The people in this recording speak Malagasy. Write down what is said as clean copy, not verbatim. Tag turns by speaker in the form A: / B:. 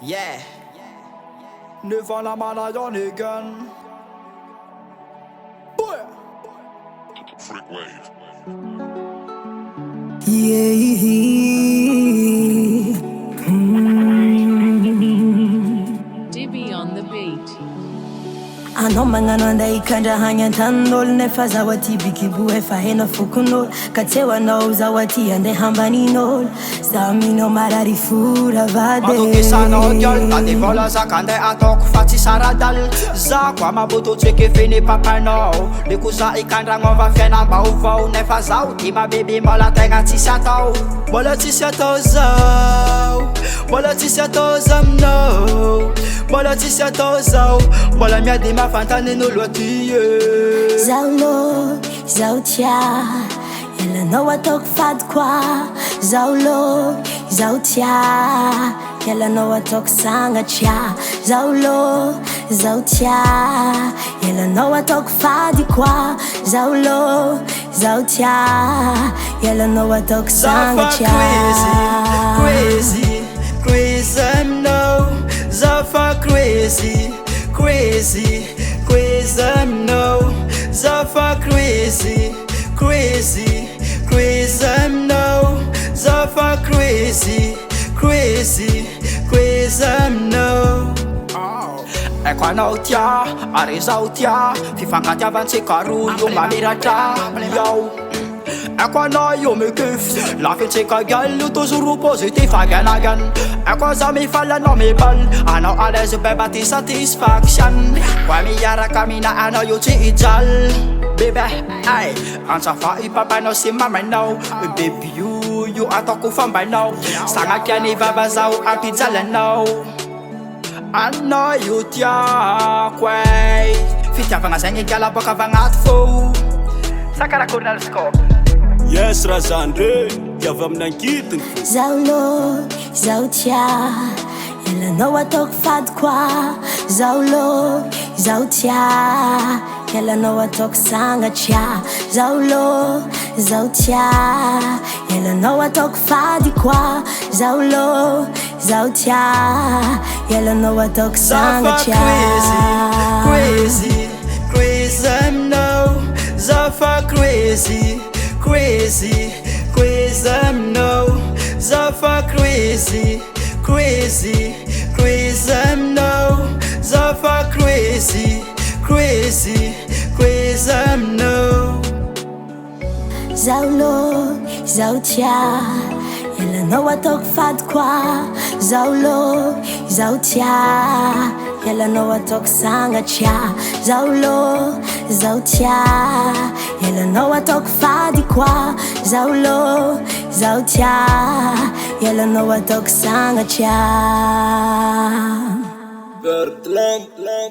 A: Yeah. NEVANE la malagasy.
B: Freak wave.
C: Yeah.
D: Dibby on the beat.
C: Anao magnano andaikandra hagny an-tanin'olo nefa zaho aty bikibo efa hena fokon'olo ka tsy eo anao zaho aty andeha hambanin'olo zaho minao marary fora vady
A: Matokesanao diol na de vola zaka andeha ataoko fa tsy saradal zako amaboto tseky feny papanao le ko za ikandragnova fiainam-baovao nefa zaho ty mabebe mbola tegna tsisy atao mbola tsisy atao zao mbola tsisy atao zaminao mbola tsisy atao zao mbola miady mafantanin'olo aty
C: zaho lo zaho tia ialanao ataoko fady koa zaho lo zaho tia ialanao ataoko sangatria zaho lo zaho tia ialanao ataoko fady koa zaho lo zaho tia ialanao ataoko sangatria
A: crazy aminao zaho fa crazy aminao zaho fa crazy aminao zaho fa crazy aminao eko anao tia ary zaho tia fifangatiavantsika roa io mamiratra yao eko anao io mekef lafitsika gal io toujours positif aganagan eko za mifaly anao mibaly anao à l'aise beba ty satisfaction koa miaraka mina anao io tsy ijaly bebe ay antsafa ipapanao sy mamainao baby io ataoko fambainao sagnakiany vava zaho ampijalanao anao io tiako ay fitiavagna zegny gala boka avy agnaty fô sakarakory nalscope
E: yes raha zany re diavy amin'ankitiny
C: zaho lo zaho tia ialanao ataoko fady koa zaho lo zaho tia ialanao ataoko sangatria zaho lo zaho tia ialanao ataoko fady koa zaho lo zaho tia ialanao ataoko sangatria
A: crazy aminao zaho fa crazy aminao zaho fa crazy aminao zaho fa crazy aminao
C: zaho lo zaho tia ialanao ataoko fady koa zaho lo zaho tia ialanao ataoko sangatria zaho lo zaho tia ialanao ataoko fady koa zaho lo zaho tia ialanao ataoko sangatria
E: Verkligen.